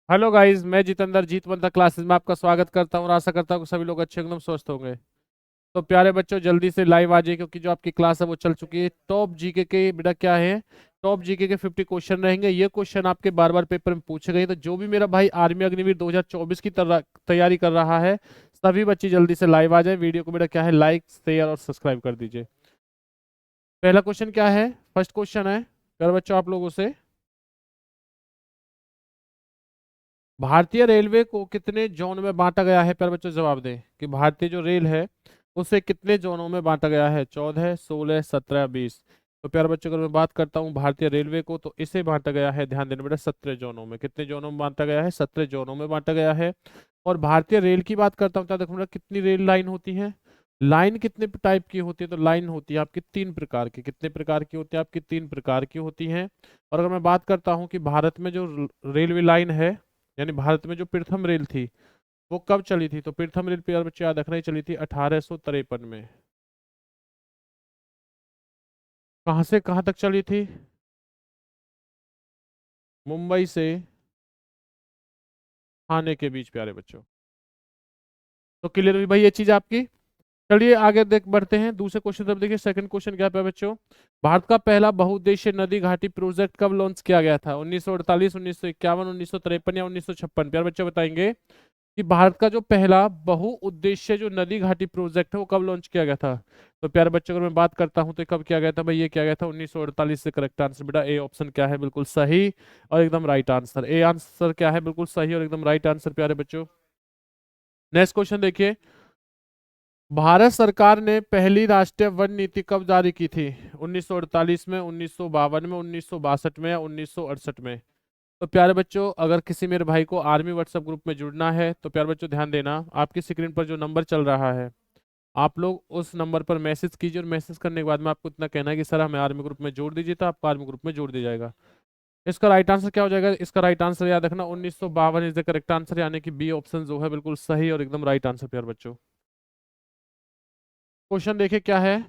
Hello guys, मैं जितेंद्र जीत मंत्र classes में आपका स्वागत करता हूँ और आशा करता हूँ कि सभी लोग अच्छे एकदम स्वस्थ होंगे। तो प्यारे बच्चों, जल्दी से लाइव आ जाइए क्योंकि जो आपकी क्लास है वो चल चुकी है। टॉप जीके के बेटा क्या है, टॉप जीके के 50 क्वेश्चन रहेंगे। ये क्वेश्चन आपके बार बार पेपर में पूछे गए, तो जो भी मेरा भाई आर्मी अग्निवीर 2024 की तैयारी कर रहा है, सभी बच्चे जल्दी से लाइव आ जाए। वीडियो को बेटा क्या है, लाइक शेयर और सब्सक्राइब कर दीजिए। पहला क्वेश्चन क्या है, फर्स्ट क्वेश्चन है प्यारे बच्चों आप लोगों से, भारतीय रेलवे को कितने जोन में बांटा गया है? प्यारे बच्चों जवाब दें कि भारतीय जो रेल है उसे कितने जोनों में बांटा गया है, 14, 16, 17, 20। तो प्यारे बच्चों अगर मैं बात करता हूँ भारतीय रेलवे को, तो इसे बांटा गया है, ध्यान देना बेटा, 17 जोनों में। कितने जोनों में बांटा गया है? 17 जोनों में बांटा गया है। और भारतीय रेल की बात करता हूँ तो देखो बेटा, कितनी रेल लाइन होती है, लाइन कितने टाइप की होती है? तो लाइन होती है आपकी 3 प्रकार की। कितने प्रकार की होती है आपकी? 3 प्रकार की होती हैं। और अगर मैं बात करता हूँ कि भारत में जो रेलवे लाइन है, यानी भारत में जो प्रथम रेल थी वो कब चली थी? तो प्रथम रेल प्यार बच्चे याद रखना ही चली थी 1853 में। कहाँ से कहाँ तक चली थी? मुंबई से ठाणे के बीच प्यारे बच्चों। तो क्लियर हुई भाई ये चीज आपकी। चलिए आगे देख बढ़ते हैं दूसरे क्वेश्चन तरफ। देखिए सेकंड क्वेश्चन क्या है बच्चों, भारत का पहला बहुउद्देशीय नदी घाटी प्रोजेक्ट कब लॉन्च किया गया था? 1948, 1951, 1953 या 1956? प्यारे बच्चे बताएंगे कि भारत का जो पहला बहुउद्देश्य जो नदी घाटी प्रोजेक्ट है वो कब लॉन्च किया गया था? तो प्यारे बच्चों अगर मैं बात करता हूं तो ये कब किया गया था भाई? ये किया गया था 1948 से। करेक्ट आंसर बेटा ए ऑप्शन क्या है, बिल्कुल सही और एकदम राइट आंसर। ए आंसर क्या है, बिल्कुल सही और एकदम राइट आंसर प्यारे बच्चों। नेक्स्ट क्वेश्चन देखिए, भारत सरकार ने पहली राष्ट्रीय वन नीति कब जारी की थी? 1948 में, 1952 में, 1962 में या 1968 में? तो प्यारे बच्चों अगर किसी मेरे भाई को आर्मी व्हाट्सएप ग्रुप में जुड़ना है तो प्यारे बच्चों ध्यान देना, आपकी स्क्रीन पर जो नंबर चल रहा है आप लोग उस नंबर पर मैसेज कीजिए, और मैसेज करने के बाद में आपको इतना कहना है कि सर हमें आर्मी ग्रुप में जोड़ दीजिए, तो आपको आर्मी ग्रुप में जोड़ दिया जाएगा। इसका राइट आंसर क्या हो जाएगा? इसका राइट आंसर याद रखना 1952 इज द करेक्ट आंसर, यानी कि बी ऑप्शन जो है बिल्कुल सही और एकदम राइट आंसर प्यारे बच्चों। क्वेश्चन देखिए क्या है,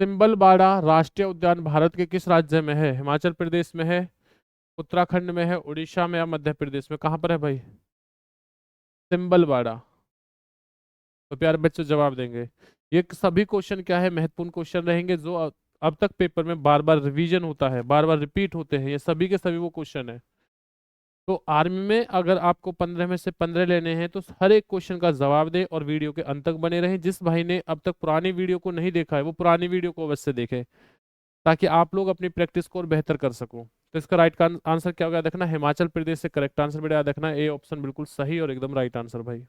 सिंबलबाड़ा राष्ट्रीय उद्यान भारत के किस राज्य में है? हिमाचल प्रदेश में है, उत्तराखंड में है, उड़ीसा में या मध्य प्रदेश में? कहाँ पर है भाई सिंबलबाड़ा? तो प्यारे बच्चों जवाब देंगे। ये सभी क्वेश्चन क्या है, महत्वपूर्ण क्वेश्चन रहेंगे जो अब तक पेपर में बार बार रिवीजन होता है, बार बार रिपीट होते हैं। ये सभी के सभी वो क्वेश्चन है। तो आर्मी में अगर आपको 15 में से 15 लेने हैं तो हर एक क्वेश्चन का जवाब दें और वीडियो के अंत तक बने रहें। जिस भाई ने अब तक पुरानी वीडियो को नहीं देखा है वो पुरानी वीडियो को अवश्य देखे, ताकि आप लोग अपनी प्रैक्टिस को और बेहतर कर सको। तो इसका राइट का आंसर क्या होगा याद रखना, हिमाचल प्रदेश से करेक्ट आंसर बेटा याद रखना, ए ऑप्शन बिल्कुल सही और एकदम राइट आंसर भाई।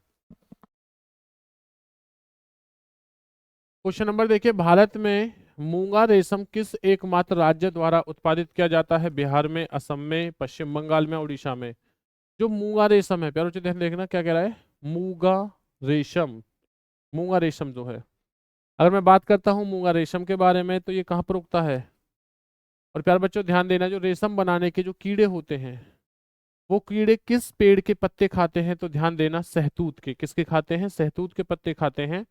क्वेश्चन नंबर देखिए, भारत में मूंगा रेशम किस एकमात्र राज्य द्वारा उत्पादित किया जाता है? बिहार में, असम में, पश्चिम बंगाल में, उड़ीसा में? जो मूंगा रेशम है प्यारो ध्यान देखना क्या कह रहा है, मूंगा रेशम। मूंगा रेशम जो है, अगर मैं बात करता हूँ मूंगा रेशम के बारे में, तो ये कहाँ पर उगता है? और प्यारे बच्चों ध्यान देना, जो रेशम बनाने के जो कीड़े होते हैं वो कीड़े किस पेड़ के पत्ते खाते हैं? तो ध्यान देना, सहतूत के। किसके खाते हैं? सहतूत के पत्ते खाते हैं।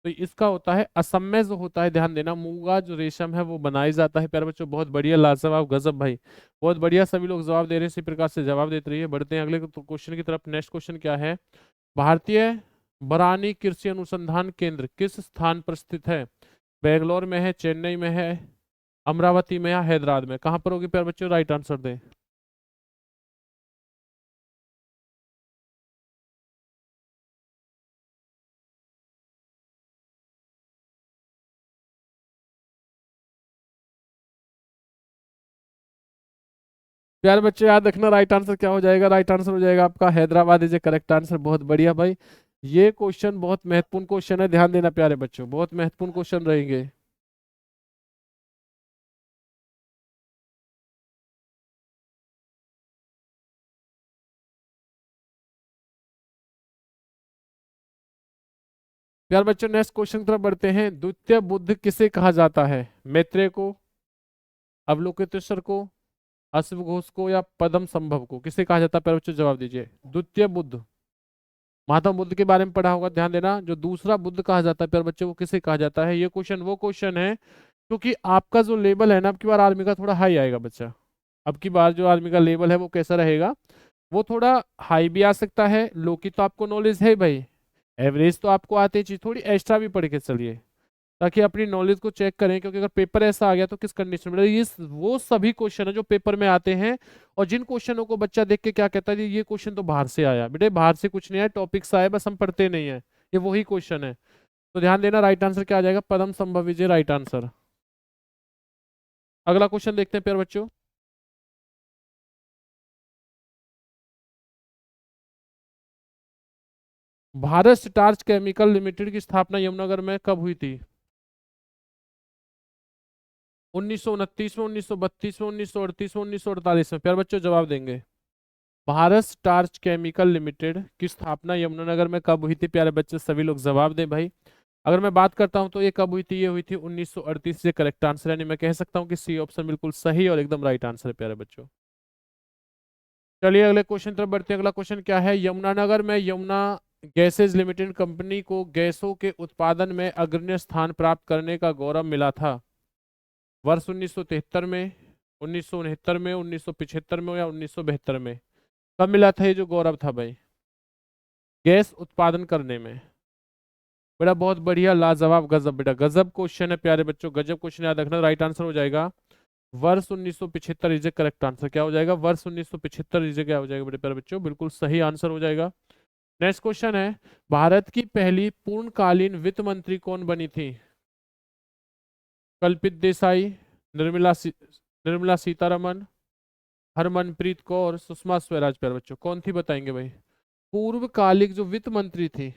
तो इसका होता है असम में जो होता है, ध्यान देना, मूंगा जो रेशम है वो बनाया जाता है। प्यारे बच्चों बहुत बढ़िया, लाजवाब, गजब भाई, बहुत बढ़िया, सभी लोग जवाब दे रहे हैं, इसी प्रकार से जवाब देते रहिए। बढ़ते हैं अगले क्वेश्चन की तरफ। नेक्स्ट क्वेश्चन क्या है, भारतीय बरानी कृषि अनुसंधान केंद्र किस स्थान पर स्थित है? बेंगलोर में है, चेन्नई में है, अमरावती में या हैदराबाद में? कहाँ पर होगी प्यारे बच्चों? राइट आंसर दें। प्यारे बच्चे याद रखना राइट आंसर क्या हो जाएगा, राइट आंसर हो जाएगा आपका Hyderabad is a correct answer. बहुत बढ़िया भाई, ये क्वेश्चन बहुत महत्वपूर्ण क्वेश्चन है, ध्यान देना प्यारे बच्चों, बहुत महत्वपूर्ण क्वेश्चन रहेंगे। प्यारे बच्चों नेक्स्ट क्वेश्चन की तरफ बढ़ते हैं। द्वितीय बुद्ध किसे कहा जाता है? मैत्रेय को, अवलोकितेश्वर को, अश्वघोष को या पद्म संभव को? किसे कहा जाता है प्यारे बच्चों? जवाब दीजिए। द्वितीय बुद्ध, महात्मा बुद्ध के बारे में पढ़ा होगा, ध्यान देना, जो दूसरा बुद्ध कहा जाता है प्यारे बच्चों वो किसे कहा जाता है? ये क्वेश्चन वो क्वेश्चन है क्योंकि आपका जो लेवल है ना अब की बार आर्मी का थोड़ा हाई आएगा बच्चा। अब की बार जो आर्मी का लेवल है वो कैसा रहेगा, वो थोड़ा हाई भी आ सकता है। लो की तो आपको नॉलेज है भाई, एवरेज तो आपको आती है, चीज थोड़ी एक्स्ट्रा भी पढ़ के चलिए, ताकि अपनी नॉलेज को चेक करें, क्योंकि अगर पेपर ऐसा आ गया तो किस कंडीशन में ये वो सभी क्वेश्चन है जो पेपर में आते हैं, और जिन क्वेश्चनों को बच्चा देख के क्या कहता है, ये क्वेश्चन तो बाहर से आया। बेटे बाहर से कुछ नहीं आया, टॉपिक से आया, बस हम पढ़ते नहीं है, ये वही क्वेश्चन है। तो ध्यान देना, राइट आंसर क्या आ जाएगा, पदम संभव विजय राइट आंसर। अगला क्वेश्चन देखते हैं प्यारे बच्चों। भारत स्टार्च केमिकल लिमिटेड की स्थापना यमुनानगर में कब हुई थी? 1929 में, 1932 में, 1938 में, 1948 में? प्यारे बच्चों जवाब देंगे। भारत स्टार्च केमिकल लिमिटेड की स्थापना यमुनानगर में कब हुई थी? प्यारे बच्चे सभी लोग जवाब दें भाई। अगर मैं बात करता हूं तो ये कब हुई थी, ये हुई थी 1938 से, करेक्ट आंसर, यानी मैं कह सकता हूं कि सी ऑप्शन बिल्कुल सही और एकदम राइट आंसर है प्यारे बच्चों। चलिए अगले क्वेश्चन तरफ बढ़ते हैं। अगला क्वेश्चन क्या है, यमुनानगर में यमुना गैसेज लिमिटेड कंपनी को गैसों के उत्पादन में अग्रणी स्थान प्राप्त करने का गौरव मिला था? वर्ष 1973 में, 1969 में, 1975 में, या 1972 में? कब मिला था ये जो गौरव था भाई, गैस उत्पादन करने में? बेटा बहुत बढ़िया, लाजवाब, गजब, बेटा गजब क्वेश्चन है प्यारे बच्चों, गजब क्वेश्चन, याद रखना। राइट आंसर हो जाएगा वर्ष 1975 इज करेक्ट आंसर। क्या हो जाएगा, वर्ष 1975 इज क्या हो जाएगा बेटे प्यारे बच्चों, बिल्कुल सही आंसर हो जाएगा। नेक्स्ट क्वेश्चन है, भारत की पहली पूर्णकालीन वित्त मंत्री कौन बनी थी? कल्पित देसाई, निर्मला सीतारमन, हरमनप्रीत कौर, सुषमा स्वराज? प्यारे बच्चों कौन थी बताएंगे भाई, पूर्वकालिक जो वित्त मंत्री थी,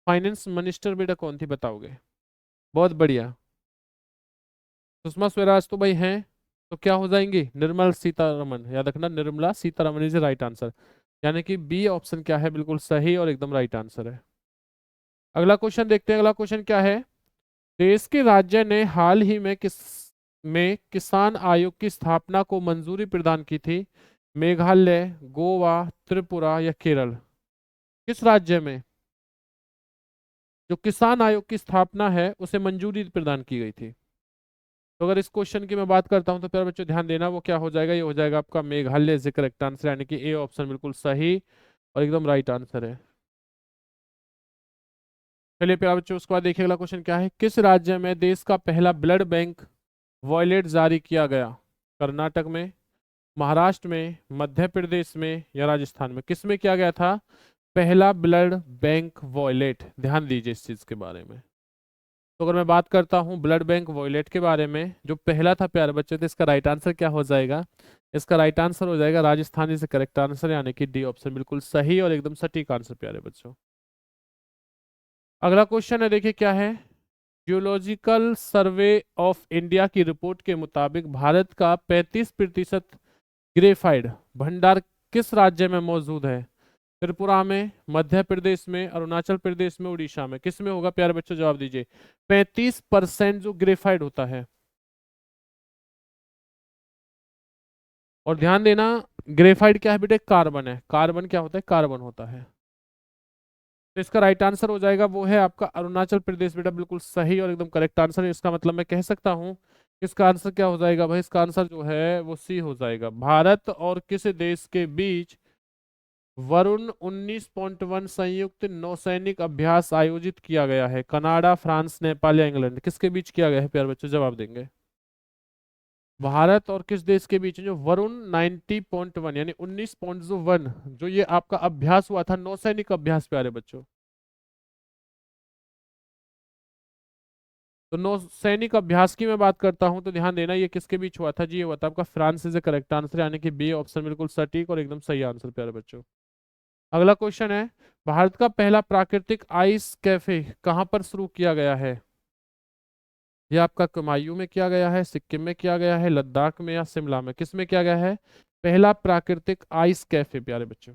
फाइनेंस मिनिस्टर, बेटा कौन थी बताओगे? बहुत बढ़िया, सुषमा स्वराज तो भाई हैं, तो क्या हो जाएंगी, निर्मला सीतारमन, याद रखना Nirmala Sitharaman is right answer, यानी कि बी ऑप्शन क्या है, बिल्कुल सही और एकदम राइट आंसर है। अगला क्वेश्चन देखते हैं। अगला क्वेश्चन क्या है, देश के राज्य ने हाल ही में किसान आयोग की स्थापना को मंजूरी प्रदान की थी? मेघालय, गोवा, त्रिपुरा, या केरल? किस राज्य में जो किसान आयोग की स्थापना है उसे मंजूरी प्रदान की गई थी? तो अगर इस क्वेश्चन की मैं बात करता हूं तो प्यारे बच्चों ध्यान देना, वो क्या हो जाएगा, ये हो जाएगा आपका मेघालय से, करेक्ट आंसर, यानी कि ए ऑप्शन बिल्कुल सही और एकदम राइट आंसर है। चलिए प्यारे बच्चों उसके बाद देखिए अगला क्वेश्चन क्या है, किस राज्य में देश का पहला ब्लड बैंक वॉयलेट जारी किया गया? कर्नाटक में, महाराष्ट्र में, मध्य प्रदेश में, या राजस्थान में? किस में किया गया था पहला ब्लड बैंक वॉयलेट? ध्यान दीजिए इस चीज के बारे में। तो अगर मैं बात करता हूँ ब्लड बैंक वॉयलेट के बारे में, जो पहला था प्यारे बच्चे, तो इसका राइट आंसर क्या हो जाएगा, इसका राइट आंसर हो जाएगा राजस्थान इज करेक्ट आंसर, यानी कि डी ऑप्शन बिल्कुल सही और एकदम सटीक आंसर प्यारे बच्चों। अगला क्वेश्चन है देखिए क्या है, जियोलॉजिकल सर्वे ऑफ इंडिया की रिपोर्ट के मुताबिक भारत का 35% ग्रेफाइड भंडार किस राज्य में मौजूद है? त्रिपुरा में, मध्य प्रदेश में, अरुणाचल प्रदेश में, उड़ीसा में? किस में होगा प्यारे बच्चों जवाब दीजिए। 35% जो ग्रेफाइड होता है, और ध्यान देना ग्रेफाइड क्या है बेटे, कार्बन है। कार्बन क्या होता है, कार्बन होता है। तो इसका राइट आंसर हो जाएगा वो है आपका अरुणाचल प्रदेश, बेटा बिल्कुल सही और एकदम करेक्ट आंसर है। इसका मतलब मैं कह सकता हूँ इसका आंसर क्या हो जाएगा भाई, इसका आंसर जो है वो सी हो जाएगा। भारत और किस देश के बीच वरुण 19.1 संयुक्त नौसैनिक अभ्यास आयोजित किया गया है? कनाडा, फ्रांस, नेपाल, या इंग्लैंड? किसके बीच किया गया है प्यारे बच्चों जवाब देंगे। भारत और किस देश के बीच जो वरुण 90.1 यानी 19.1 जो ये आपका अभ्यास हुआ था, नौसैनिक अभ्यास प्यारे बच्चों, तो नौसैनिक अभ्यास की मैं बात करता हूं तो ध्यान देना ये किसके बीच हुआ था जी, ये हुआ था आपका फ्रांस इज करेक्ट आंसर, यानी कि बी ऑप्शन बिल्कुल सटीक और एकदम सही आंसर प्यारे बच्चों। अगला क्वेश्चन है, भारत का पहला प्राकृतिक आइस कैफे कहां पर शुरू किया गया है? ये आपका कुमायूं में किया गया है, सिक्किम में किया गया है, लद्दाख में, या शिमला में? किस में किया गया है पहला प्राकृतिक आइस कैफे प्यारे बच्चों?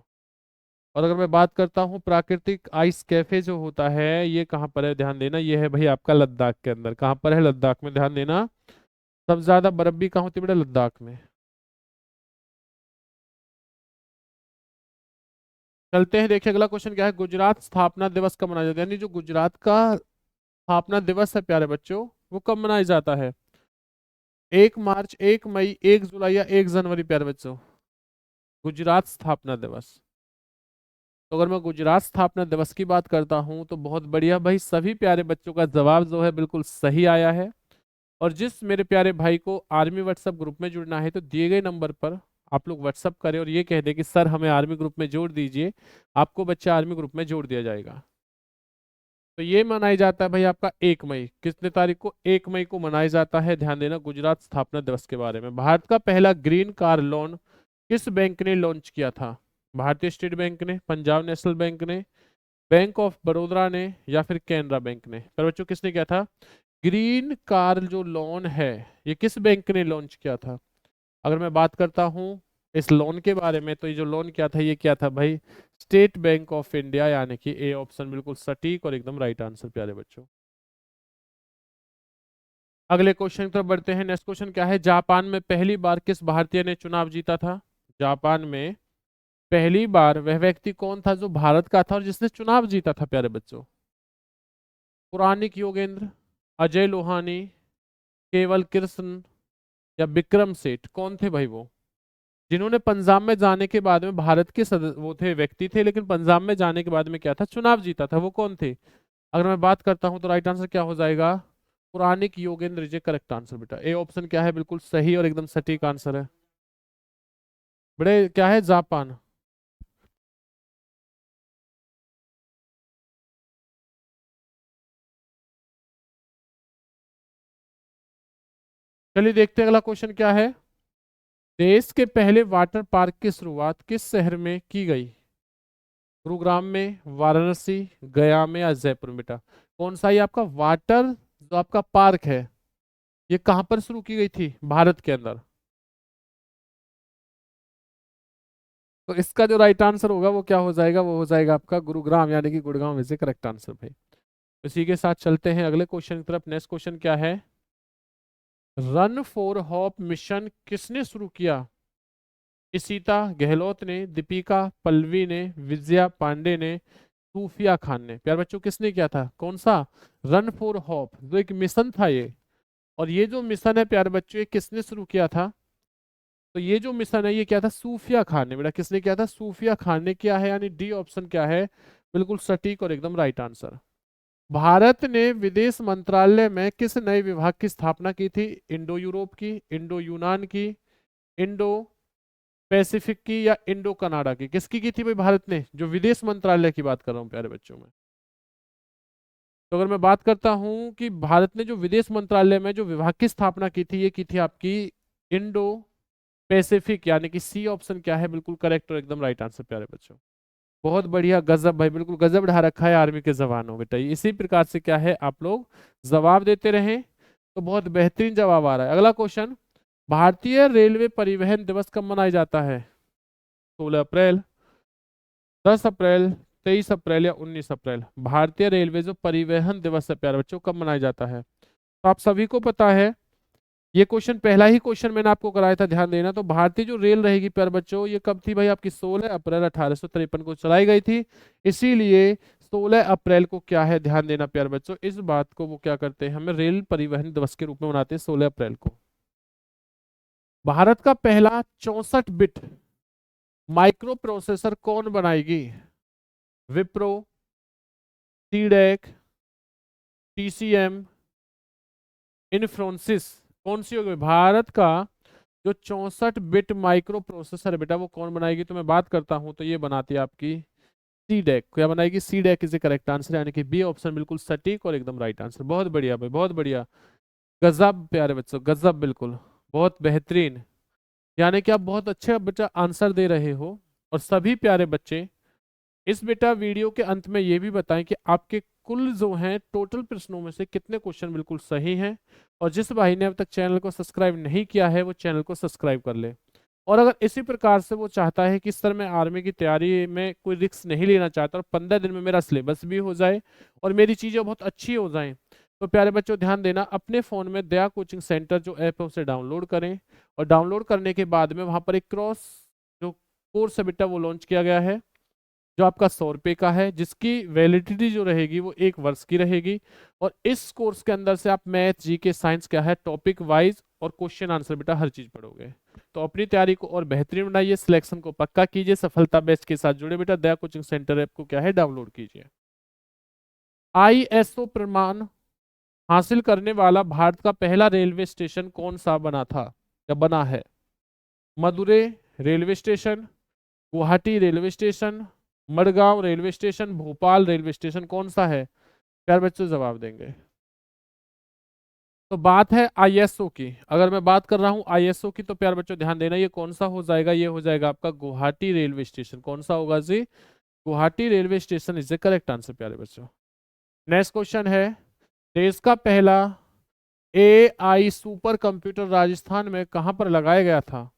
और अगर मैं बात करता हूँ प्राकृतिक आइस कैफे जो होता है ये कहाँ पर है, ध्यान देना ये है भाई आपका लद्दाख के अंदर। कहाँ पर है, लद्दाख में, ध्यान देना। सबसे ज्यादा बर्फ भी कहाँ होती है बेटा, लद्दाख में। चलते हैं देखिए अगला क्वेश्चन क्या है, गुजरात स्थापना दिवस कब मनाया जाता है? यानी जो गुजरात का स्थापना दिवस है प्यारे बच्चों वो कब मनाया जाता है? 1 मार्च, 1 मई, 1 जुलाई या 1 जनवरी प्यारे बच्चों? गुजरात स्थापना दिवस। तो अगर मैं गुजरात स्थापना दिवस की बात करता हूं तो बहुत बढ़िया भाई, सभी प्यारे बच्चों का जवाब जो है बिल्कुल सही आया है। और जिस मेरे प्यारे भाई को आर्मी व्हाट्सएप ग्रुप में जुड़ना है तो दिए गए नंबर पर आप लोग व्हाट्सएप करें और ये कह दें कि सर हमें आर्मी ग्रुप में जोड़ दीजिए, आपको बच्चा आर्मी ग्रुप में जोड़ दिया जाएगा। तो ये मनाया जाता है भाई आपका 1 मई, कितने तारीख को? 1 मई को मनाया जाता है। ध्यान देना गुजरात स्थापना दिवस के बारे में। भारत का पहला ग्रीन कार लोन किस बैंक ने लॉन्च किया था? भारतीय स्टेट बैंक ने, पंजाब नेशनल बैंक ने, बैंक ऑफ बड़ौदा ने या फिर कैनरा बैंक ने? पर बच्चों किसने किया था? ग्रीन कार जो लोन है ये किस बैंक ने लॉन्च किया था? अगर मैं बात करता हूं इस लोन के बारे में तो ये जो लोन किया था ये क्या था भाई? स्टेट बैंक ऑफ इंडिया, यानी कि ए ऑप्शन बिल्कुल सटीक और एकदम राइट आंसर प्यारे बच्चों। अगले क्वेश्चन की तरफ बढ़ते हैं। नेक्स्ट क्वेश्चन क्या है? जापान में पहली बार किस भारतीय ने चुनाव जीता था? जापान में पहली बार वह व्यक्ति कौन था जो भारत का था और जिसने चुनाव जीता था प्यारे बच्चों? पुराणिक योगेंद्र, अजय लोहानी, केवल कृष्ण या विक्रम सेठ? कौन थे भाई वो जिन्होंने पंजाब में जाने के बाद में भारत के वो थे, व्यक्ति थे, लेकिन पंजाब में जाने के बाद में क्या था? चुनाव जीता था। वो कौन थे? अगर मैं बात करता हूं तो राइट आंसर क्या हो जाएगा? पुराणिक योगेंद्र जी करेक्ट आंसर बेटा। ए ऑप्शन क्या है? बिल्कुल सही और एकदम सटीक आंसर है। बड़े क्या है? जापान। चलिए देखते हैं अगला क्वेश्चन क्या है। देश के पहले वाटर पार्क की शुरुआत किस शहर में की गई? गुरुग्राम में, वाराणसी, गया में या जयपुर में? बेटा कौन सा ये आपका वाटर जो आपका पार्क है ये कहां पर शुरू की गई थी भारत के अंदर? तो इसका जो राइट आंसर होगा वो क्या हो जाएगा? वो हो जाएगा आपका गुरुग्राम, यानी कि गुड़गांव में से करेक्ट आंसर भाई। इसी के साथ चलते हैं अगले क्वेश्चन की तरफ। नेक्स्ट क्वेश्चन क्या है? रन फॉर होप मिशन किसने शुरू किया? इशिता गहलोत ने, दीपिका पल्लवी ने, विजया पांडे ने, सूफिया खान ने? प्यार बच्चों किसने किया था? कौन सा? रन फॉर होप जो एक मिशन था ये। और ये जो मिशन है प्यार बच्चों ये किसने शुरू किया था? तो ये जो मिशन है ये क्या था? सूफिया खान ने। बेटा किसने किया था? सूफिया खान ने किया है, यानी डी ऑप्शन क्या है? बिल्कुल सटीक और एकदम राइट आंसर। भारत ने विदेश मंत्रालय में किस नए विभाग की स्थापना की थी? इंडो यूरोप की, इंडो यूनान की, इंडो पैसिफिक की या इंडो कनाडा की? किसकी की थी भाई भारत ने? जो विदेश मंत्रालय की बात कर रहा हूँ प्यारे बच्चों में। तो अगर मैं बात करता हूं कि भारत ने जो विदेश मंत्रालय में जो विभाग की स्थापना की थी ये की थी आपकी इंडो पैसिफिक, यानी कि सी ऑप्शन क्या है? बिल्कुल करेक्ट और एकदम राइट आंसर प्यारे बच्चों। बहुत बढ़िया, गजब भाई, बिल्कुल गजब ढा रखा है आर्मी के जवानों। बेटा इसी प्रकार से क्या है आप लोग जवाब देते रहें तो बहुत बेहतरीन जवाब आ रहा है। अगला क्वेश्चन, भारतीय रेलवे परिवहन दिवस कब मनाया जाता है? 16 अप्रैल, 10 अप्रैल, 23 अप्रैल या 19 अप्रैल? भारतीय रेलवे जो परिवहन दिवस है प्यारे बच्चों कब मनाया जाता है? तो आप सभी को पता है ये क्वेश्चन पहला ही क्वेश्चन मैंने आपको कराया था, ध्यान देना। तो भारतीय जो रेल रहेगी प्यारे बच्चों ये कब थी भाई आपकी? 16 अप्रैल 1853 को चलाई गई थी। इसीलिए 16 अप्रैल को क्या है? ध्यान देना प्यारे बच्चों, इस बात को वो क्या करते हैं, हमें रेल परिवहन दिवस के रूप में मनाते हैं 16 अप्रैल को। भारत का पहला 64 बिट माइक्रो प्रोसेसर कौन बनाएगी? विप्रो, सीडेक, टीसीएम, इन्फ्रोसिस? कौन सी होगी? भारत का जो 64 बिट माइक्रो प्रोसेसर है बेटा वो कौन बनाएगी? तो मैं बात करता हूं तो ये बनाती है आपकी सीडेक। क्या बनाएगी? सीडेक इज करेक्ट आंसर, यानी कि बी ऑप्शन बिल्कुल सटीक और एकदम राइट आंसर। बहुत बढ़िया भाई, बहुत बढ़िया, गजब प्यारे बच्चों, गजब, बिल्कुल बहुत बेहतरीन। यानी कि आप बहुत अच्छे बेटा आंसर दे रहे हो। और सभी प्यारे बच्चे इस बेटा वीडियो के अंत में ये भी बताएं कि आपके कुल जो हैं टोटल प्रश्नों में से कितने क्वेश्चन बिल्कुल सही हैं। और जिस भाई ने अब तक चैनल को सब्सक्राइब नहीं किया है वो चैनल को सब्सक्राइब कर ले। और अगर इसी प्रकार से वो चाहता है कि इस तरह मैं आर्मी की तैयारी में कोई रिस्क नहीं लेना चाहता और 15 दिन में मेरा सिलेबस भी हो जाए और मेरी चीज़ें बहुत अच्छी हो जाएं, तो प्यारे बच्चों ध्यान देना, अपने फ़ोन में दया कोचिंग सेंटर जो ऐप है उसे डाउनलोड करें। और डाउनलोड करने के बाद में वहाँ पर एक क्रॉस जो कोर्स है बेटा वो लॉन्च किया गया है जो आपका 100 रुपये का है, जिसकी वैलिडिटी जो रहेगी वो 1 वर्ष की रहेगी। और इस कोर्स के अंदर से आप मैथ, जीके, साइंस क्या है टॉपिक वाइज और क्वेश्चन आंसर बेटा हर चीज पढ़ोगे। तो अपनी तैयारी को और बेहतरीन बनाइए, सिलेक्शन को पक्का कीजिए, सफलता बैच के साथ जुड़े बेटा। दया कोचिंग सेंटर ऐप को क्या है डाउनलोड कीजिए। ISO प्रमाण हासिल करने वाला भारत का पहला रेलवे स्टेशन कौन सा बना था या बना है? Madurai railway station, Guwahati railway station, Madgaon railway station, Bhopal railway station, कौन सा है? प्यारे बच्चों जवाब देंगे। तो बात है ISO की, अगर मैं बात कर रहा हूं ISO की तो प्यारे बच्चों ध्यान देना, ये कौन सा हो जाएगा? ये हो जाएगा आपका गुवाहाटी रेलवे स्टेशन। कौन सा होगा जी? Guwahati railway station is the correct answer प्यारे बच्चों। नेक्स्ट क्वेश्चन है, देश का पहला AI सुपर कंप्यूटर राजस्थान में कहां पर लगाया गया था?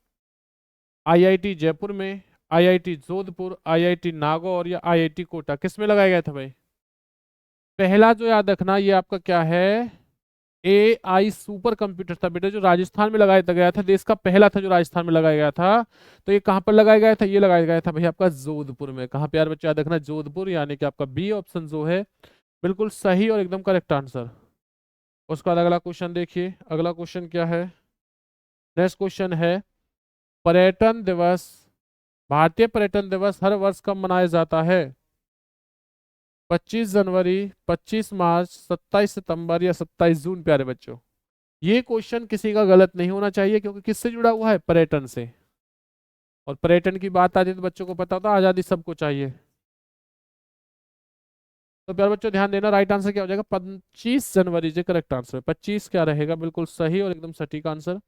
IIT जयपुर में, IIT जोधपुर, IIT नागौर या IIT कोटा, किस में लगाया गया था भाई? पहला जो याद रखना ये आपका क्या है? AI सुपर कंप्यूटर था बेटा, जो राजस्थान में लगाया गया था, देश का पहला था जो राजस्थान में लगाया गया था। तो ये कहां पर लगाया गया था? ये लगाया गया था भाई आपका जोधपुर में। कहां पे यार बच्चे याद रखना? जोधपुर, यानी कि आपका बी ऑप्शन जो है बिल्कुल सही और एकदम करेक्ट आंसर। उसके बाद अगला क्वेश्चन देखिए, अगला क्वेश्चन क्या है? नेक्स्ट क्वेश्चन है, पर्यटन दिवस, भारतीय पर्यटन दिवस हर वर्ष कब मनाया जाता है? 25 जनवरी, 25 मार्च, 27 सितंबर या 27 जून प्यारे बच्चों। ये क्वेश्चन किसी का गलत नहीं होना चाहिए, क्योंकि किससे जुड़ा हुआ है? पर्यटन से। और पर्यटन की बात आती है तो बच्चों को पता होता है आजादी सबको चाहिए। तो प्यारे बच्चों ध्यान देना, राइट आंसर क्या हो जाएगा? 25 जनवरी जो करेक्ट आंसर है। 25 क्या रहेगा? बिल्कुल सही और एकदम सटीक आंसर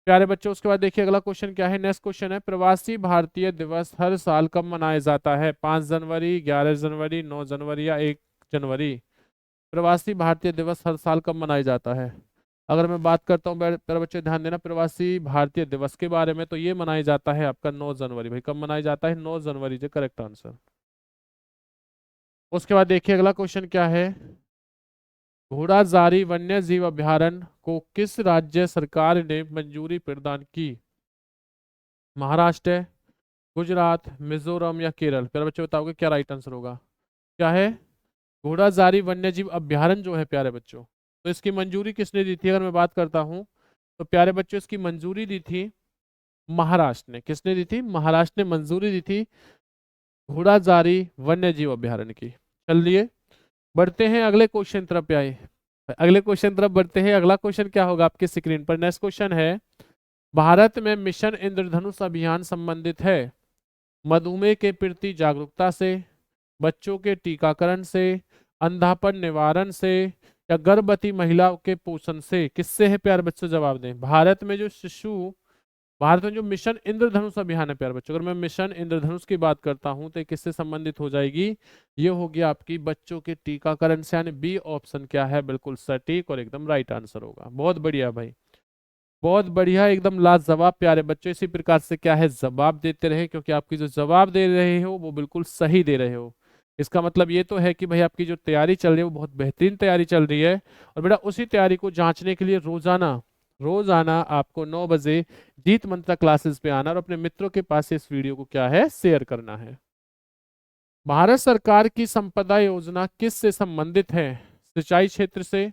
प्यारे बच्चों। उसके बाद देखिए अगला क्वेश्चन क्या है? नेक्स्ट क्वेश्चन है, प्रवासी भारतीय दिवस हर साल कब मनाया जाता है? 5 जनवरी, 11 जनवरी, 9 जनवरी या 1 जनवरी? प्रवासी भारतीय दिवस हर साल कब मनाया जाता है? अगर मैं बात करता हूँ प्यारे बच्चे ध्यान देना प्रवासी भारतीय दिवस के बारे में, तो ये मनाया जाता है आपका 9 जनवरी। भाई कब मनाया जाता है? 9 जनवरी जो करेक्ट आंसर। उसके बाद देखिए अगला क्वेश्चन क्या है, घोड़ाजारी वन्य जीव अभयारण्य को किस राज्य सरकार ने मंजूरी प्रदान की? महाराष्ट्र, गुजरात, मिजोरम या केरल? प्यारे बच्चे बताओगे क्या राइट आंसर होगा? क्या है? घोड़ाजारी वन्य जीव अभयारण्य जो है प्यारे बच्चों, तो इसकी मंजूरी किसने दी थी? अगर मैं बात करता हूं तो प्यारे बच्चों इसकी मंजूरी दी थी महाराष्ट्र ने। किसने दी थी? महाराष्ट्र ने मंजूरी दी थी घोड़ाजारी वन्य जीव अभयारण्य की। चलिए बढ़ते हैं अगले क्वेश्चन तरफ पे आए, अगले क्वेश्चन तरफ बढ़ते हैं। अगला क्वेश्चन क्या होगा आपके स्क्रीन पर? नेक्स्ट क्वेश्चन है, भारत में मिशन इंद्रधनुष अभियान संबंधित है मधुमेह के प्रति जागरूकता से, बच्चों के टीकाकरण से, अंधापन निवारण से या गर्भवती महिलाओं के पोषण से? किससे है प्यारे बच्चों? जवाब दें। भारत में जो मिशन इंद्रधनुष अभियान है प्यारे बच्चों, अगर मैं मिशन इंद्रधनुष की बात करता हूं तो ये किससे संबंधित हो जाएगी? ये होगी आपकी बच्चों के टीकाकरण से, यानी बी ऑप्शन क्या है बिल्कुल सटीक और एकदम राइट आंसर होगा। बहुत बढ़िया भाई, बहुत बढ़िया, एकदम लाजवाब प्यारे बच्चों। इसी प्रकार से क्या है जवाब देते रहे, क्योंकि आपकी जो जवाब दे रहे हो वो बिल्कुल सही दे रहे हो। इसका मतलब ये तो है कि भाई आपकी जो तैयारी चल रही है वो बहुत बेहतरीन तैयारी चल रही है। और बेटा उसी तैयारी को जांचने के लिए रोजाना रोजाना आपको 9 बजे जीत मंत्रा क्लासेस पे आना और अपने मित्रों के पास इस वीडियो को क्या है शेयर करना है। भारत सरकार की संपदा योजना किस से संबंधित है? सिंचाई क्षेत्र से,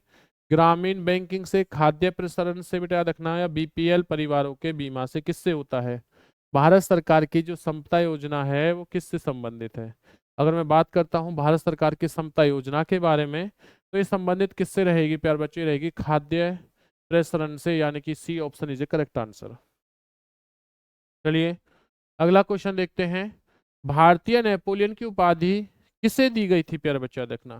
ग्रामीण बैंकिंग से, खाद्य प्रसरण से बेटा याद रखना, या BPL परिवारों के बीमा से? किससे होता है? भारत सरकार की जो समता योजना है वो किससे संबंधित है? अगर मैं बात करता हूं भारत सरकार की समता योजना के बारे में, तो ये संबंधित किससे रहेगी प्यार बच्चे? रहेगी खाद्य प्रसरण से, यानी कि C option is a correct answer. चलिए अगला क्वेश्चन देखते हैं, भारतीय नेपोलियन की उपाधि किसे दी गई थी प्यारे बच्चा? देखना,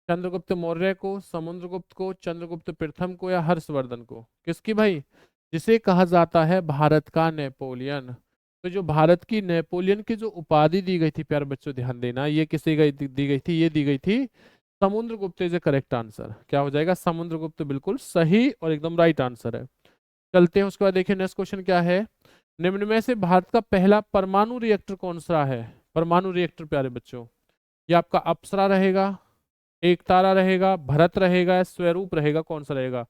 चंद्रगुप्त मौर्य को, समुद्रगुप्त को, चंद्रगुप्त प्रथम को या हर्षवर्धन को? किसकी भाई? जिसे कहा जाता है भारत का नेपोलियन। तो जो भारत की नेपोलियन की जो उपाधि दी गई थी प्यारे बच्चों ध्यान देना, ये किसे दी गई थी? ये दी गई थी Samudragupta is a correct answer. क्या हो जाएगा? समुद्रगुप्त बिल्कुल सही और एकदम राइट आंसर है। चलते हैं उसके बाद देखिए नेक्स्ट क्वेश्चन क्या है, निम्न में से भारत का पहला परमाणु रिएक्टर कौन सा है? परमाणु रिएक्टर प्यारे बच्चों, ये आपका अप्सरा रहेगा, एक तारा रहेगा, भरत रहेगा, स्वरूप रहेगा, कौन सा रहेगा?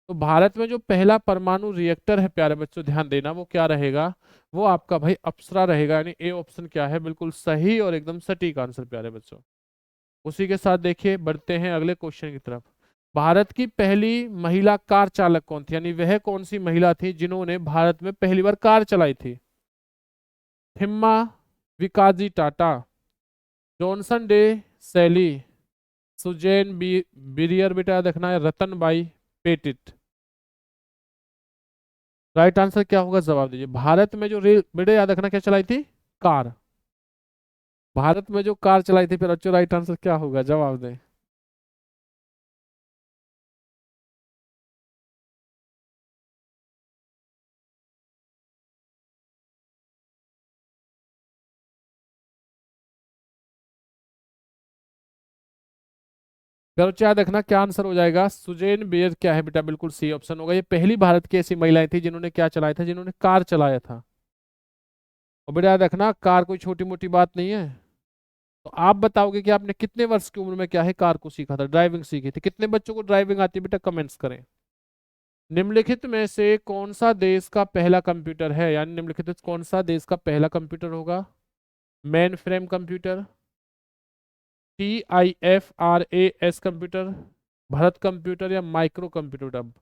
तो भारत में जो पहला परमाणु रिएक्टर है प्यारे बच्चों, ध्यान देना, वो क्या रहेगा, वो आपका भाई अप्सरा रहेगा। यानी ए ऑप्शन क्या है, बिल्कुल सही और एकदम सटीक आंसर प्यारे बच्चों। उसी के साथ देखिए बढ़ते हैं अगले क्वेश्चन की तरफ। भारत की पहली महिला कार चालक कौन थी, यानी वह कौन सी महिला थी जिन्होंने भारत में पहली बार कार चलाई थी। थिम्मा विकाजी टाटा, जॉनसन डे सैली, सुजैन बिरियर, बेटा देखना है, रतनबाई पेटिट। राइट आंसर क्या होगा, जवाब दीजिए। भारत में जो रेल, बेटे याद रखना, क्या चलाई थी, कार। भारत में जो कार चलाई थी, फिर अच्छो राइट आंसर क्या होगा, जवाब दें। फिर बच्चे याद रखना क्या आंसर हो जाएगा, सुजैन बेयर क्या है बेटा, बिल्कुल सी ऑप्शन होगा। ये पहली भारत की ऐसी महिलाएं थी जिन्होंने क्या चलाया था, जिन्होंने कार चलाया था। और बेटा याद रखना, कार कोई छोटी मोटी बात नहीं है। तो आप बताओगे कि आपने कितने वर्ष की उम्र में क्या है कार को सीखा था, ड्राइविंग सीखी थी। कितने बच्चों को ड्राइविंग आती है बेटा, कमेंट्स करें। निम्नलिखित में से कौन सा देश का पहला कंप्यूटर है, यानी निम्नलिखित में से कौन सा देश का पहला कंप्यूटर होगा। Main frame computer, TIFRAS computer, Bharat computer, या माइक्रो कंप्यूटर। अब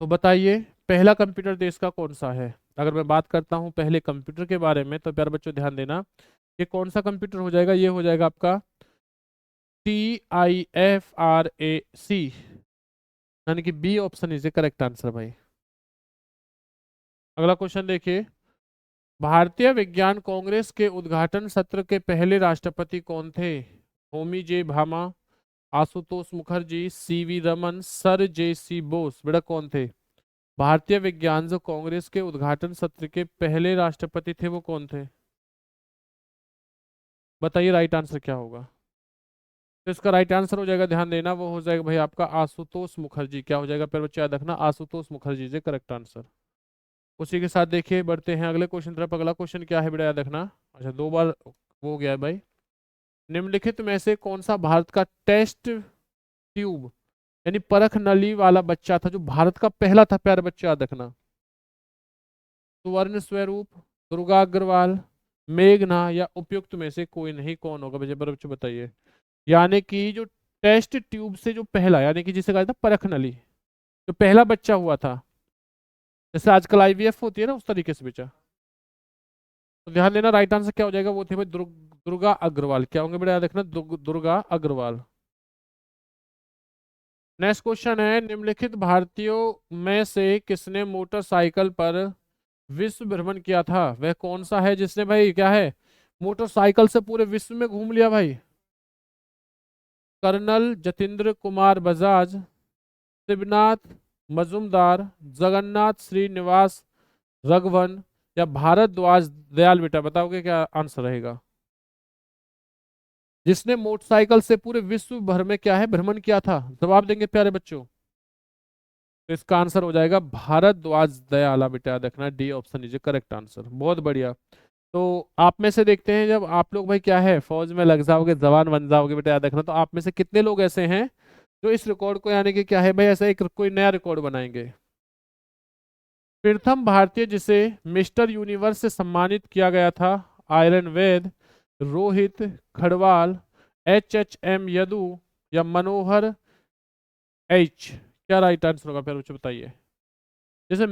तो बताइए पहला कंप्यूटर देश का कौन सा है। अगर मैं बात करता हूं पहले कंप्यूटर के बारे में, तो प्यारे बच्चों ध्यान देना, ये कौन सा कंप्यूटर हो जाएगा, ये हो जाएगा आपका TIFRAC, यानी कि B option is a correct answer भाई। अगला क्वेश्चन देखिए, भारतीय विज्ञान कांग्रेस के उद्घाटन सत्र के पहले राष्ट्रपति कौन थे। होमी जे Bhama, Ashutosh Mukherjee, CV Raman, sir JC Bose, बेटा कौन थे। भारतीय विज्ञान जो कांग्रेस के उद्घाटन सत्र के पहले राष्ट्रपति थे, वो कौन थे, बताइए राइट आंसर क्या होगा। तो इसका राइट आंसर हो जाएगा, ध्यान देना, वो हो जाएगा भाई आपका आशुतोष मुखर्जी। क्या हो जाएगा, फिर बच्चे याद रखना, आशुतोष मुखर्जी से करेक्ट आंसर। उसी के साथ देखिए बढ़ते हैं अगले क्वेश्चन तरफ। अगला क्वेश्चन क्या है बेटा, याद रखना, अच्छा दो बार वो हो गया है भाई। निम्नलिखित में से कौन सा भारत का टेस्ट ट्यूब, यानी परख नली वाला बच्चा था, जो भारत का पहला था, प्यारे बच्चे याद रखना। सुवर्ण स्वरूप, दुर्गा अग्रवाल, मेघना, या उपयुक्त में से कोई नहीं, कौन होगा मुझे बच्चे बताइए। यानी कि जो टेस्ट ट्यूब से जो पहला, यानी कि जिसे कहा था परख नली, जो पहला बच्चा हुआ था, जैसे आजकल IVF होती है ना, उस तरीके से बच्चा। तो ध्यान देना राइट आंसर क्या हो जाएगा, वो थे भाई दुर्गा अग्रवाल। क्या होंगे बेटा, याद रखना, दुर्गा अग्रवाल। नेक्स्ट क्वेश्चन है, निम्नलिखित भारतीयों में से किसने मोटरसाइकिल पर विश्व भ्रमण किया था। वह कौन सा है जिसने भाई क्या है, मोटरसाइकिल से पूरे विश्व में घूम लिया भाई। कर्नल जतेंद्र कुमार बजाज, शिवनाथ मजुमदार, जगन्नाथ श्रीनिवास रघवन, या भारद्वाज दयाल, बेटा बताओगे क्या आंसर रहेगा। जिसने मोटरसाइकिल से पूरे विश्व भर में क्या है, भ्रमण किया था, जवाब देंगे प्यारे बच्चों। तो इसका आंसर हो जाएगा भारद्वाज दयाला, बेटा देखना, D option is correct answer. बहुत बढ़िया। तो आप में से देखते हैं, जब आप लोग भाई क्या है फौज में लग जाओगे, जवान बन जाओगे, बेटा याद रखना, तो आप में से कितने लोग ऐसे हैं जो इस रिकॉर्ड को, यानी कि क्या है भाई, ऐसा एक कोई नया रिकॉर्ड बनाएंगे। प्रथम भारतीय जिसे मिस्टर यूनिवर्स से सम्मानित किया गया था, आयरन वैद, रोहित खड़वाल, HHM यदु, या मनोहर H, क्या राइट आंसर होगा फिर मुझे बताइए। जैसे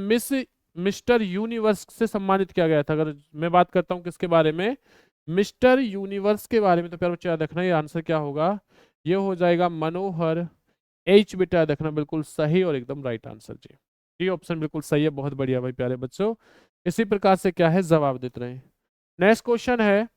मिस्टर यूनिवर्स से सम्मानित किया गया था, अगर मैं बात करता हूँ किसके बारे में, मिस्टर यूनिवर्स के बारे में, तो प्यारे बच्चे याद रखना, ये आंसर क्या होगा, ये हो जाएगा मनोहर H, बेटा याद रखना, बिल्कुल सही और एकदम राइट आंसर जी। डी ऑप्शन बिल्कुल सही है, बहुत बढ़िया भाई प्यारे बच्चों। इसी प्रकार से क्या है जवाब देते रहे। नेक्स्ट क्वेश्चन है,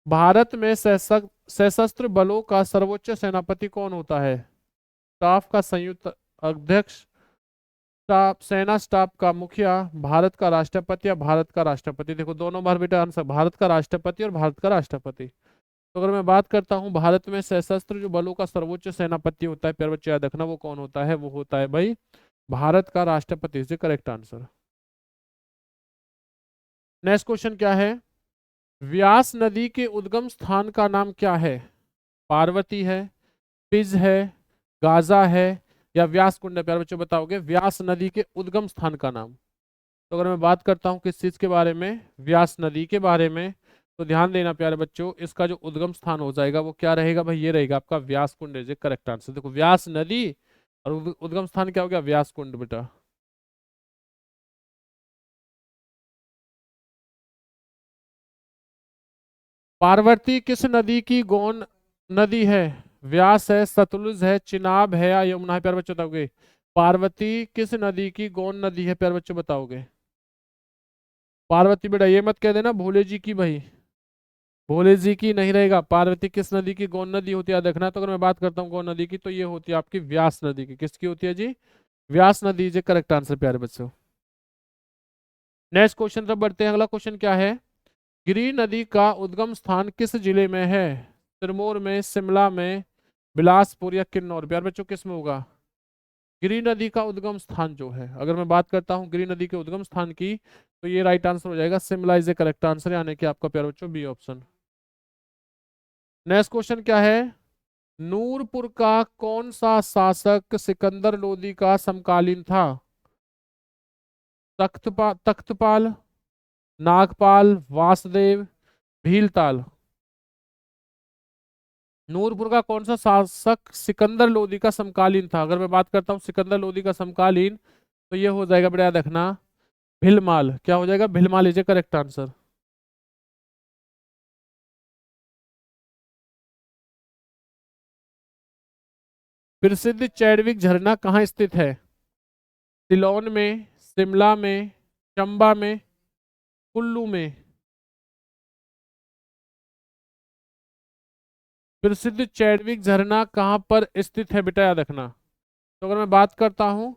भारत में सशस्त्र बलों का सर्वोच्च सेनापति कौन होता है। स्टाफ का संयुक्त अध्यक्ष, स्टाफ सेना स्टाफ का मुखिया, भारत का राष्ट्रपति, या भारत का राष्ट्रपति। देखो दोनों बार बेटा आंसर, भारत का राष्ट्रपति और भारत का राष्ट्रपति। तो अगर मैं बात करता हूं भारत में सशस्त्र जो बलों का सर्वोच्च सेनापति होता है, प्यारे बच्चे याद रखना, वो कौन होता है, वो होता है भाई भारत का राष्ट्रपति, is correct answer. Next question क्या है, व्यास नदी के उद्गम स्थान का नाम क्या है। पार्वती है, पिज है, गाजा है, या व्यास कुंड है प्यारे बच्चों, बताओगे व्यास नदी के उद्गम स्थान का नाम। तो अगर मैं बात करता हूँ किस चीज के बारे में, व्यास नदी के बारे में, तो ध्यान देना प्यारे बच्चों, इसका जो उद्गम स्थान हो जाएगा वो क्या रहेगा भाई, ये रहेगा आपका व्यास कुंड है करेक्ट आंसर। देखो व्यास नदी और उद्गम स्थान क्या हो गया, व्यास कुंड बेटा। पार्वती किस नदी की गौण नदी है, व्यास है, सतलुज है, चिनाब है या यमुना है, प्यारे बच्चों बताओगे। पार्वती किस नदी की गौण नदी है प्यारे बच्चों, बताओगे। पार्वती बेटा ये मत कह देना भोले जी की भाई, भोले जी की नहीं रहेगा। पार्वती किस नदी की गौण नदी होती है देखना। तो अगर मैं बात करता हूँ गौण नदी की, तो ये होती है आपकी व्यास नदी की। किसकी होती है जी, व्यास नदी जी करेक्ट आंसर प्यारे बच्चों। नेक्स्ट क्वेश्चन तरफ बढ़ते हैं। अगला क्वेश्चन क्या है, गिरि नदी का उद्गम स्थान किस जिले में है, सिरमौर में, शिमला में, बिलासपुर या किन्नौर, प्यारे बच्चों किस में होगा। गिरि नदी का उद्गम स्थान जो है, अगर मैं बात करता हूँ गिरि नदी के उद्गम स्थान की, तो ये राइट आंसर हो जाएगा Shimla is a correct answer, यानी कि आपका प्यारे बच्चों बी ऑप्शन। नेक्स्ट क्वेश्चन क्या है, नूरपुर का कौन सा शासक सिकंदर लोदी का समकालीन था, तख्तपाल, नागपाल, वासुदेव, भीलताल। नूरपुर का कौन सा शासक सिकंदर लोदी का समकालीन था, अगर मैं बात करता हूँ सिकंदर लोदी का समकालीन, तो ये हो जाएगा बेटा याद रखना भिलमाल। क्या हो जाएगा, भिलमाल इज ए करेक्ट आंसर। प्रसिद्ध चैडविक झरना कहाँ स्थित है, सिलोन में, शिमला में, चंबा में, कुल्लू में। प्रसिद्ध चैडविक झरना कहाँ पर स्थित है बेटा याद रखना। तो अगर मैं बात करता हूँ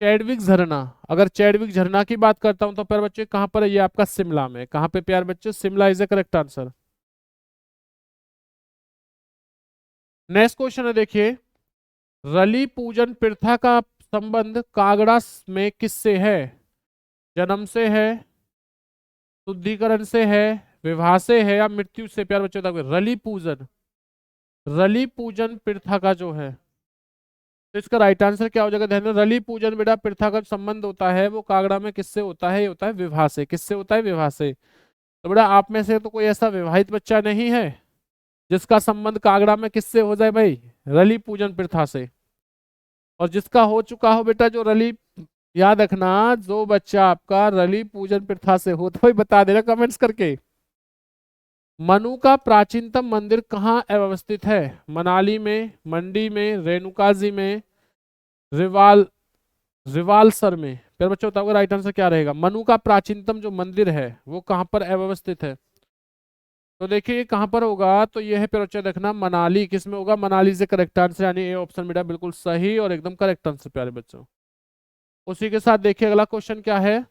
चैडविक झरना, अगर चैडविक झरना की बात करता हूँ तो प्यारे बच्चे कहाँ पर है, ये आपका शिमला में। कहाँ पे प्यारे बच्चे, Shimla is a correct answer. Next question है देखिए, रली पूजन प्रथा का संबंध कागड़ा में किससे है, जन्म से है, शुद्धिकरण से है, विवाह से है या मृत्यु से, प्यारे बच्चों बताओ। रली पूजन, रली पूजन प्रथा का जो है, तो इसका राइट आंसर क्या हो जाएगा, ध्यान में, रली पूजन बेटा प्रथा का संबंध होता है वो कागड़ा में किससे होता है, ये होता है विवाह से। किससे होता है, विवाह से। तो बेटा आप में से तो कोई ऐसा विवाहित बच्चा नहीं है जिसका संबंध कागड़ा में किससे हो जाए भाई, रली पूजन प्रथा से। और जिसका हो चुका हो बेटा जो रली, याद रखना जो बच्चा आपका रली पूजन प्रथा से हो, तो भाई बता देना कमेंट्स करके। मनु का प्राचीनतम मंदिर कहाँ अवस्थित है, मनाली में, मंडी में, रेणुका जी में, रिवाल रिवालसर में। फिर बच्चों बताओगे राइट आंसर क्या रहेगा, मनु का प्राचीनतम जो मंदिर है वो कहाँ पर अवस्थित है। तो देखिए ये कहाँ पर होगा, तो ये है फिर बच्चों देखना मनाली, किस में होगा, मनाली से करेक्ट आंसर, यानी ए ऑप्शन बेटा बिल्कुल सही और एकदम करेक्ट आंसर प्यारे बच्चों। उसी के साथ देखिए अगला क्वेश्चन क्या है,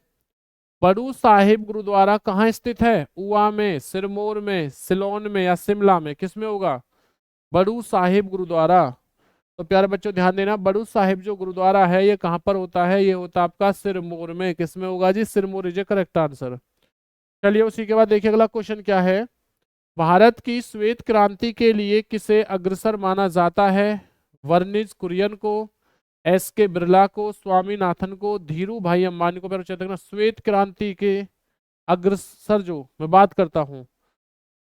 बड़ू साहिब गुरुद्वारा कहाँ स्थित है, ऊआ में, सिरमौर में, सिलोन में या शिमला में, किस में होगा बड़ू साहिब गुरुद्वारा। तो प्यारे बच्चों ध्यान देना, बड़ू साहिब जो गुरुद्वारा है ये कहाँ पर होता है, ये होता है आपका सिरमौर में। किस में होगा जी, सिरमौर इज करेक्ट आंसर। चलिए उसी के बाद देखिए अगला क्वेश्चन क्या है, भारत की श्वेत क्रांति के लिए किसे अग्रसर माना जाता है, वर्निज कुरियन को, एस के बिरला को, स्वामीनाथन को, धीरू भाई अंबानी को। प्यारे बच्चों श्वेत क्रांति के अग्रसर जो मैं बात करता हूँ,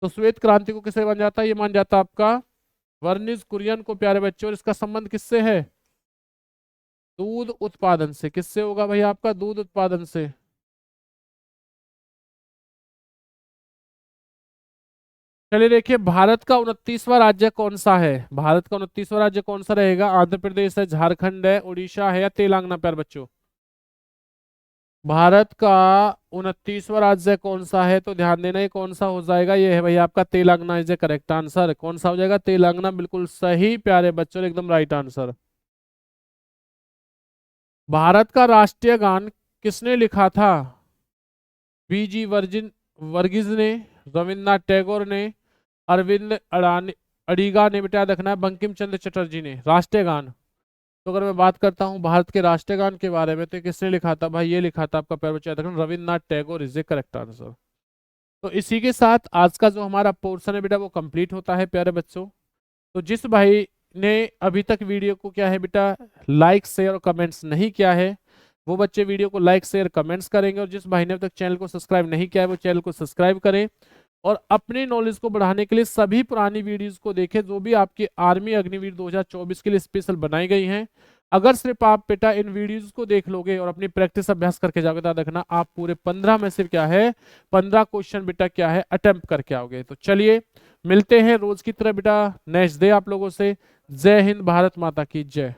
तो श्वेत क्रांति को किसे मान जाता है, ये मान जाता है आपका वर्निज कुरियन को प्यारे बच्चों। और इसका संबंध किससे है, दूध उत्पादन से। किससे होगा भाई आपका, दूध उत्पादन से। चलिए देखिए, भारत का 29वां राज्य कौन सा है, भारत का 29वां राज्य कौन सा रहेगा, आंध्र प्रदेश है, झारखंड है, उड़ीसा है या तेलंगाना प्यारे बच्चों। भारत का 29वां राज्य कौन सा है, तो ध्यान देना ये कौन सा हो जाएगा, ये है भाई आपका Telangana is a correct answer. कौन सा हो जाएगा, तेलंगाना बिल्कुल सही प्यारे बच्चों, एकदम राइट आंसर। भारत का राष्ट्रीय गान किसने लिखा था, बीजी वर्जिन वर्गीज ने, रविन्द्रनाथ टैगोर ने, अरविंद अडानी अडिगा ने, बेटा रखना है बंकिम चंद्र चटर्जी ने। राष्ट्रीय गान, तो अगर मैं बात करता हूँ भारत के राष्ट्रीय गान के बारे में, तो किसने लिखा था भाई, ये लिखा था आपका प्यारे बच्चे Rabindranath Tagore is a correct answer. तो इसी के साथ आज का जो हमारा पोर्शन है बेटा वो कंप्लीट होता है प्यारे बच्चों। तो जिस भाई ने अभी तक वीडियो को क्या है बेटा लाइक शेयर और कमेंट्स नहीं किया है, वो बच्चे वीडियो को लाइक शेयर कमेंट्स करेंगे, और जिस भाई ने अभी तक चैनल को सब्सक्राइब नहीं किया है वो चैनल को सब्सक्राइब करें। और अपनी नॉलेज को बढ़ाने के लिए सभी पुरानी वीडियोस को देखें जो भी आपकी आर्मी अग्निवीर 2024 के लिए स्पेशल बनाई गई हैं। अगर सिर्फ आप बेटा इन वीडियोस को देख लोगे और अपनी प्रैक्टिस अभ्यास करके जाओगे तो देखना आप पूरे 15 में से क्या है 15 क्वेश्चन बेटा क्या है अटेम्प्ट करके आओगे। तो चलिए मिलते हैं रोज की तरह बेटा नेक्स्ट डे आप लोगों से। जय हिंद, भारत माता की जय।